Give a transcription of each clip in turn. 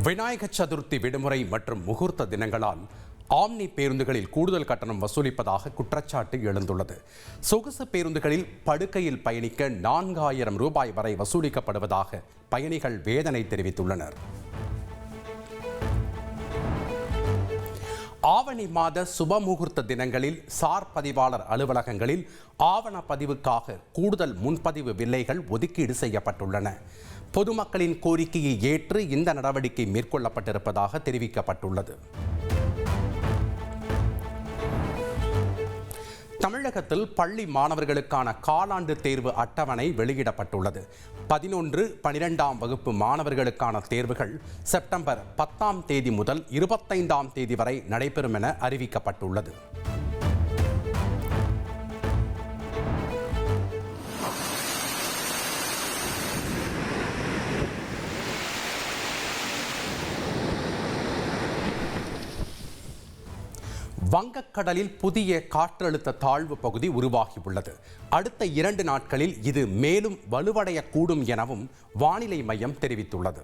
விநாயக சதுர்த்தி விடுமுறை மற்றும் முகூர்த்த தினங்களால் ஆம்னி பேருந்துகளில் கூடுதல் கட்டணம் வசூலிப்பதாக குற்றச்சாட்டு எழுந்துள்ளது. சொகுசு பேருந்துகளில் படுக்கையில் பயணிக்க 4000 ரூபாய் வரை வசூலிக்கப்படுவதாக பயணிகள் வேதனை தெரிவித்துள்ளனர். ஆவணி மாத சுபமுகூர்த்த தினங்களில் சார் பதிவாளர் அலுவலகங்களில் ஆவண பதிவுக்காக கூடுதல் முன்பதிவு வில்லைகள் ஒதுக்கீடு செய்யப்பட்டுள்ளன. பொதுமக்களின் கோரிக்கையை ஏற்று இந்த நடவடிக்கை மேற்கொள்ளப்பட்டிருப்பதாக தெரிவிக்கப்பட்டுள்ளது. தமிழகத்தில் பள்ளி மாணவர்களுக்கான காலாண்டு தேர்வு அட்டவணை வெளியிடப்பட்டுள்ளது. 11, 12ஆம் வகுப்பு மாணவர்களுக்கான தேர்வுகள் செப்டம்பர் 10ஆம் தேதி முதல் 25ஆம் தேதி வரை நடைபெறும் என அறிவிக்கப்பட்டுள்ளது. வங்கக்கடலில் புதிய காற்றழுத்த தாழ்வு பகுதி உருவாகியுள்ளது. அடுத்த 2 நாட்களில் இது மேலும் வலுவடையக்கூடும் எனவும் வானிலை மையம் தெரிவித்துள்ளது.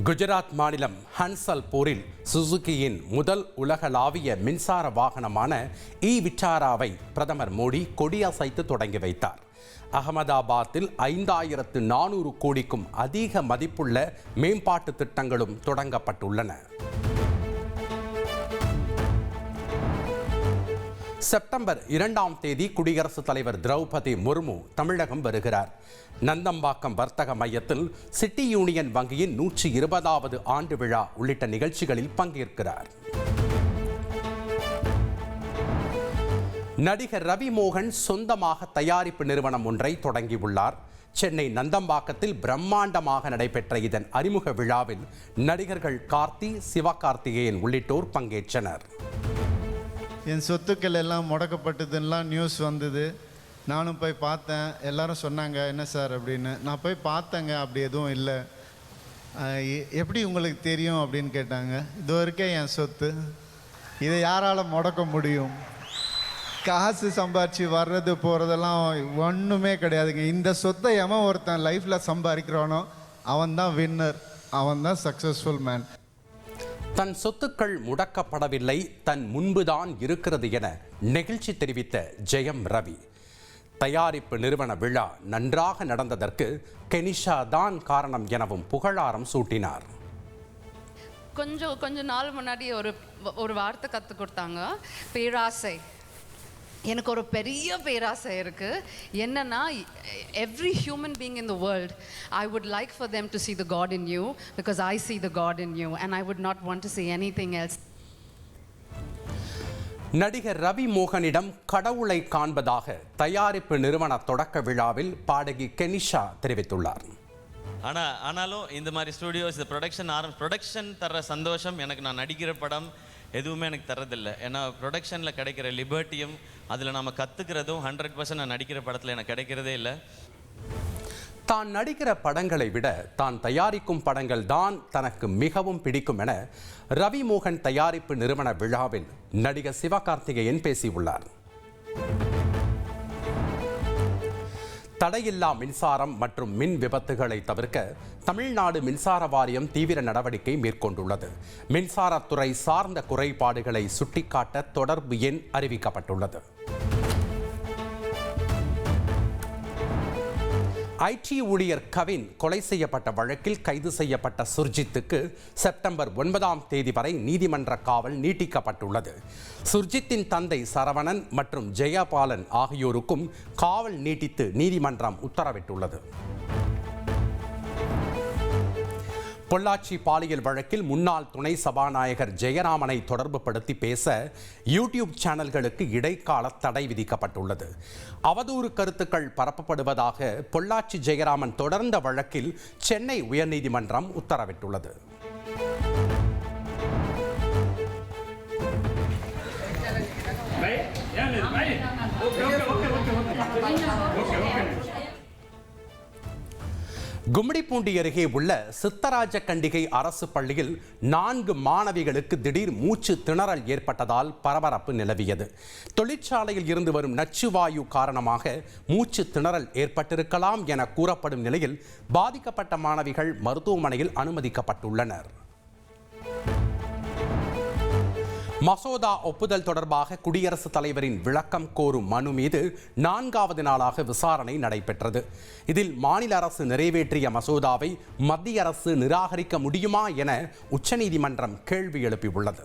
குஜராத் மாநிலம் ஹன்சல்பூரில் சுசுகியின் முதல் உலகளாவிய மின்சார வாகனமான விட்டாராவை பிரதமர் மோடி கொடியசைத்து தொடங்கி வைத்தார். அகமதாபாத்தில் 5400 கோடிக்கும் அதிக மதிப்புள்ள மேம்பாட்டு திட்டங்களும் தொடங்கப்பட்டுள்ளன. செப்டம்பர் 2ஆம் தேதி குடியரசுத் தலைவர் திரௌபதி முர்மு தமிழகம் வருகிறார். நந்தம்பாக்கம் வர்த்தக மையத்தில் சிட்டி யூனியன் வங்கியின் 120வது ஆண்டு விழா உள்ளிட்ட நிகழ்ச்சிகளில் பங்கேற்கிறார். நடிகர் ரவி மோகன் சொந்தமாக தயாரிப்பு நிறுவனம் ஒன்றை தொடங்கியுள்ளார். சென்னை நந்தம்பாக்கத்தில் பிரம்மாண்டமாக நடைபெற்ற இதன் அறிமுக விழாவில் நடிகர்கள் கார்த்தி, சிவகார்த்திகேயன் உள்ளிட்டோர் பங்கேற்றனர். என் சொத்துக்கள் எல்லாம் முடக்கப்பட்டதுன்னெலாம் நியூஸ் வந்தது. நானும் போய் பார்த்தேன். எல்லாரும் சொன்னாங்க என்ன சார் அப்படின்னு. நான் போய் பார்த்தேங்க, அப்படி எதுவும் இல்லை. எப்படி உங்களுக்கு தெரியும் அப்படின்னு கேட்டாங்க. இது வரைக்கும் என் சொத்து, இதை யாரால் முடக்க முடியும்? காசு சம்பாரிச்சு வர்றது போகிறதெல்லாம் ஒன்றுமே கிடையாதுங்க. இந்த சொத்தை எவன் ஒருத்தன் லைஃப்பில் சம்பாதிக்கிறானோ அவன் தான் வின்னர், அவன் தான் சக்ஸஸ்ஃபுல் மேன். தன் சொத்துக்கள் முடக்கப்படவில்லை, தன் முன்புதான் இருக்கிறது என நெகிழ்ச்சி தெரிவித்த ஜெயம் ரவி. தயாரிப்பு நிறுவன விழா நன்றாக நடந்ததற்கு கெனிஷா தான் காரணம் எனவும் புகழாரம் சூட்டினார். கொஞ்ச நாள் முன்னாடி ஒரு வார்த்தை கற்றுக் கொடுத்தாங்க, பேராசை. எனக்கு ஒரு பெரிய பேராசை இருக்குது. என்னன்னா, every human being in the world, I would like for them to see the God in you because I see the God in you and I would not want to see anything else. நடிகர் ரவி மோகனிடம் கடவுளை காண்பதாக தயாரிப்பு நிறுவன தொடக்க விழாவில் பாடகி Kenisha தெரிவித்துள்ளார். ஆனாலும் இந்த மாதிரி ஸ்டுடியோஸ், இந்த ப்ரொடக்ஷன் தர்ற சந்தோஷம் எனக்கு நான் நடிக்கிற படம் எதுவுமே எனக்கு தரதில்லை. ஏன்னா ப்ரொடக்ஷனில் கிடைக்கிற லிபர்ட்டியும் அதில் நம்ம கற்றுக்கிறதும் 100% நான் நடிக்கிற படத்தில் எனக்கு கிடைக்கிறதே இல்லை. தான் நடிக்கிற படங்களை விட தான் தயாரிக்கும் படங்கள் தான் தனக்கு மிகவும் பிடிக்கும் என ரவி மோகன் தயாரிப்பு நிறுவன விழாவில் நடிகர் சிவகார்த்திகேயன் பேசியுள்ளார். தடையில்லா மின்சாரம் மற்றும் மின் விபத்துகளை தவிர்க்க தமிழ்நாடு மின்சார வாரியம் தீவிர நடவடிக்கை மேற்கொண்டுள்ளது. மின்சாரத்துறை சார்ந்த குறைபாடுகளை சுட்டிக்காட்ட தொடர்பு எண் அறிவிக்கப்பட்டுள்ளது. ஐடி ஊழியர் கவின் கொலை செய்யப்பட்ட வழக்கில் கைது செய்யப்பட்ட சுர்ஜித்துக்கு செப்டம்பர் 9ஆம் தேதி வரை நீதிமன்ற காவல் நீட்டிக்கப்பட்டுள்ளது. சுர்ஜித்தின் தந்தை சரவணன் மற்றும் ஜெயபாலன் ஆகியோருக்கும் காவல் நீட்டித்து நீதிமன்றம் உத்தரவிட்டுள்ளது. பொள்ளாச்சி பாலியல் வழக்கில் முன்னாள் துணை சபாநாயகர் ஜெயராமனை தொடர்புபடுத்தி பேச யூடியூப் சேனல்களுக்கு இடைக்கால தடை விதிக்கப்பட்டுள்ளது. அவதூறு கருத்துக்கள் பரப்பப்படுவதாக பொள்ளாச்சி ஜெயராமன் தொடர்ந்த வழக்கில் சென்னை உயர்நீதிமன்றம் உத்தரவிட்டுள்ளது. கும்மிடிப்பூண்டி அருகே உள்ள சித்தராஜ கண்டிகை அரசு பள்ளியில் 4 மாணவிகளுக்கு திடீர் மூச்சு திணறல் ஏற்பட்டதால் பரபரப்பு நிலவியது. தொழிற்சாலையில் இருந்து வரும் நச்சுவாயு காரணமாக மூச்சு திணறல் ஏற்பட்டிருக்கலாம் என கூறப்படும் நிலையில் பாதிக்கப்பட்ட மாணவிகள் மருத்துவமனையில் அனுமதிக்கப்பட்டுள்ளனர். மசோதா ஒப்புதல் தொடர்பாக குடியரசுத் தலைவரின் விளக்கம் கோரும் மனு மீது 4வது நாளாக விசாரணை நடைபெற்றது. இதில் மாநில அரசு நிறைவேற்றிய மசோதாவை மத்திய அரசு நிராகரிக்க முடியுமா என உச்சநீதிமன்றம் கேள்வி எழுப்பியுள்ளது.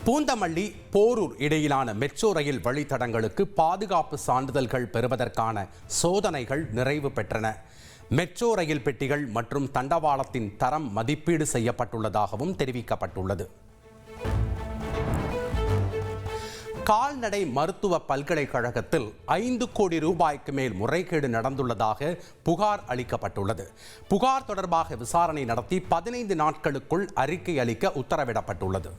பூந்தமல்லி போரூர் இடையிலான மெட்ரோ ரயில் வழித்தடங்களுக்கு பாதுகாப்பு சான்றிதழ்கள் பெறுவதற்கான சோதனைகள் நிறைவு பெற்றன. மெட்ரோ ரயில் பெட்டிகள் மற்றும் தண்டவாளத்தின் தரம் மதிப்பீடு செய்யப்பட்டுள்ளதாகவும் தெரிவிக்கப்பட்டுள்ளது. கால்நடை மருத்துவ பல்கலைக்கழகத்தில் 5 கோடி ரூபாய்க்கு மேல் முறைகேடு நடந்துள்ளதாக புகார் அளிக்கப்பட்டுள்ளது. புகார் தொடர்பாக விசாரணை நடத்தி 15 நாட்களுக்குள் அறிக்கை அளிக்க உத்தரவிடப்பட்டுள்ளது.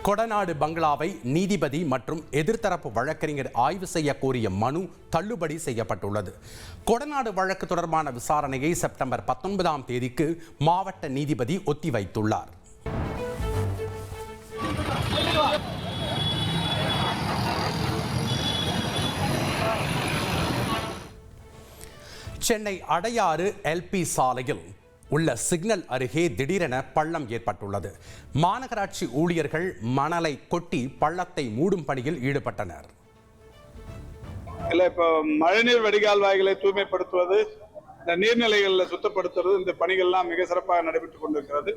கொடநாடு பங்களாவை நீதிபதி மற்றும் எதிர்த்தரப்பு வழக்கறிஞர் ஆய்வு செய்ய கோரிய மனு தள்ளுபடி செய்யப்பட்டுள்ளது. கொடநாடு வழக்கு தொடர்பான விசாரணையை செப்டம்பர் 19ஆம் தேதிக்கு மாவட்ட நீதிபதி ஒத்திவைத்துள்ளார். சென்னை அடையாறு எல்பி சாலையில் உள்ள சிக்னல் அருகே திடீரென பள்ளம் ஏற்பட்டுள்ளது. மாநகராட்சி ஊழியர்கள் மணலை கொட்டி பள்ளத்தை மூடும் பணியில் ஈடுபட்டனர். இப்போ மழைநீர் வடிகால் வாய்களை தூய்மைப்படுத்துவது, இந்த நீர்நிலைகளில் சுத்தப்படுத்துவது, இந்த பணிகள்லாம் மிக சிறப்பாக நடைபெற்றுக் கொண்டிருக்கிறது.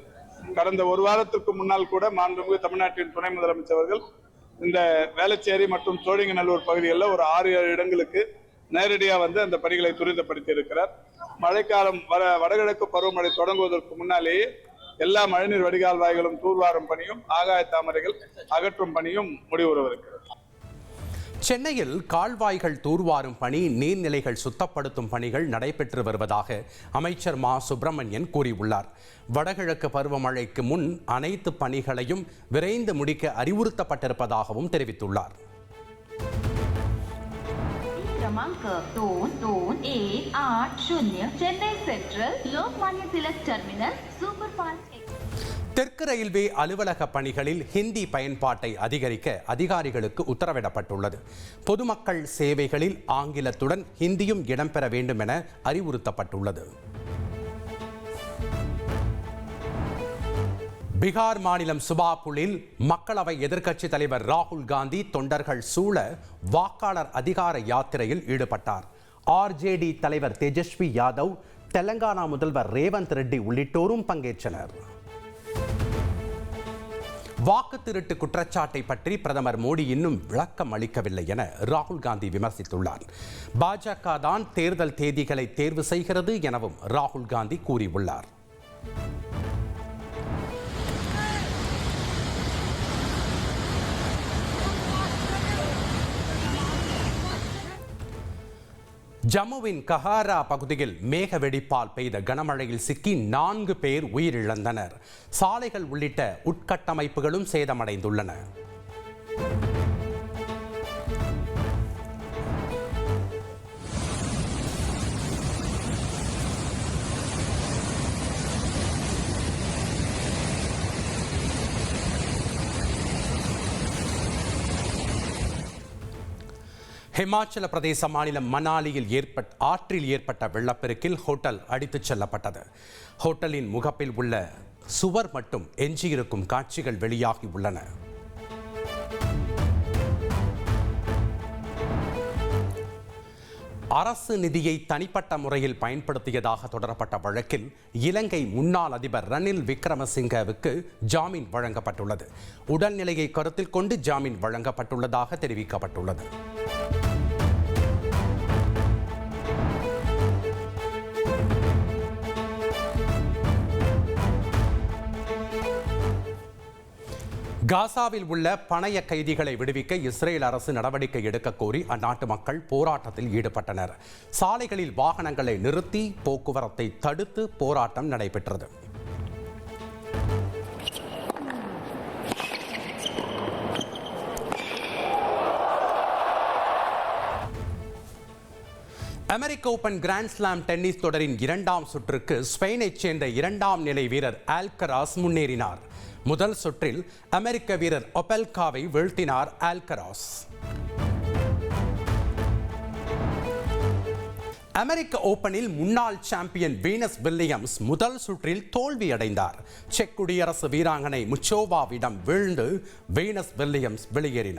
கடந்த ஒரு வாரத்திற்கு முன்னால் கூட மாண்புமிகு தமிழ்நாட்டின் துணை முதலமைச்சர் அவர்கள் இந்த வேளச்சேரி மற்றும் சோழிங்கநல்லூர் பகுதிகளில் ஒரு 6-7 இடங்களுக்கு நேரடியாக வந்து அந்த பணிகளை துரிதப்படுத்தி இருக்கிறார். மழைக்காலம் வடகிழக்கு பருவமழை தொடங்குவதற்கு முன்னாலேயே எல்லா மழைநீர் வடிகால் வாய்களும் தூர்வாரும் பணியும் ஆகாய தாமரைகள் அகற்றும் பணியும் முடிவுறவிருக்கிறது. சென்னையில் கால்வாய்கள் தூர்வாரும் பணி, நீர்நிலைகள் சுத்தப்படுத்தும் பணிகள் நடைபெற்று வருவதாக அமைச்சர் மா சுப்பிரமணியன் கூறியுள்ளார். வடகிழக்கு பருவமழைக்கு முன் அனைத்து பணிகளையும் விரைந்து முடிக்க அறிவுறுத்தப்பட்டிருப்பதாகவும் தெரிவித்துள்ளார். क्रमांक 221880 Chennai central Lokmanya Tilak terminal superfast. தெற்கு ரயில்வே அலுவலக பணிகளில் ஹிந்தி பயன்பாட்டை அதிகரிக்க அதிகாரிகளுக்கு உத்தரவிடப்பட்டுள்ளது. பொதுமக்கள் சேவைகளில் ஆங்கிலத்துடன் ஹிந்தியும் இடம்பெற வேண்டும் என அறிவுறுத்தப்பட்டுள்ளது. பீகார் மாநிலம் சுபாபுலில் மக்களவை எதிர்க்கட்சித் தலைவர் ராகுல் காந்தி தொண்டர்கள் சூழ வாக்காளர் அதிகார யாத்திரையில் ஈடுபட்டார். ஆர்ஜேடி தலைவர் தேஜஸ்வி யாதவ், தெலங்கானா முதல்வர் ரேவந்த் ரெட்டி உள்ளிட்டோரும் பங்கேற்றனர். வாக்கு திருட்டு குற்றச்சாட்டை பற்றி பிரதமர் மோடி இன்னும் விளக்கம் அளிக்கவில்லை என ராகுல் காந்தி விமர்சித்துள்ளார். பாஜக தான் தேர்தல் தேதிகளை தேர்வு செய்கிறது எனவும் ராகுல் காந்தி கூறியுள்ளார். ஜம்முவின் கஹாரா பகுதியில் மேக வெடிப்பால் பெய்த கனமழையில் சிக்கி 4 பேர் உயிரிழந்தனர். சாலைகள் உள்ளிட்ட உட்கட்டமைப்புகளும் சேதமடைந்துள்ளன. ஹிமாச்சல பிரதேச மாநிலம் மனாலியில் ஆற்றில் ஏற்பட்ட வெள்ளப்பெருக்கில் ஹோட்டல் அடித்துச் செல்லப்பட்டது. ஹோட்டலின் முகப்பில் உள்ள சுவர் மட்டும் எஞ்சியிருக்கும் காட்சிகள் வெளியாகி உள்ளன. அரசு நிதியை தனிப்பட்ட முறையில் பயன்படுத்தியதாக தொடரப்பட்ட வழக்கில் இலங்கை முன்னாள் அதிபர் ரணில் விக்ரமசிங்கவுக்கு ஜாமீன் வழங்கப்பட்டுள்ளது. உடல்நிலையை கருத்தில் கொண்டு ஜாமீன் வழங்கப்பட்டுள்ளதாக தெரிவிக்கப்பட்டுள்ளது. காசாவில் உள்ள பணைய கைதிகளை விடுவிக்க இஸ்ரேல் அரசு நடவடிக்கை எடுக்க கோரி அந்நாட்டு மக்கள் போராட்டத்தில் ஈடுபட்டனர். சாலைகளில் வாகனங்களை நிறுத்தி போக்குவரத்தை தடுத்து போராட்டம் நடைபெற்றது. அமெரிக்க ஓபன் கிராண்ட் ஸ்லாம் டென்னிஸ் தொடரின் 2ஆம் சுற்றுக்கு ஸ்பெயினைச் சேர்ந்த 2ஆம் நிலை வீரர் ஆல்கராஸ் முன்னேறினார். முதல் சுற்றில் அமெரிக்க வீரர் ஒபெல்காவை வீழ்த்தினார் ஆல்கராஸ். அமெரிக்க ஓபனில் முன்னாள் சாம்பியன் வீனஸ் வில்லியம்ஸ் முதல் சுற்றில் தோல்வியடைந்தார். செக் குடியரசு வீராங்கனை முச்சோவாவிடம் வீழ்ந்து வீனஸ் வில்லியம்ஸ் வெளியேறினார்.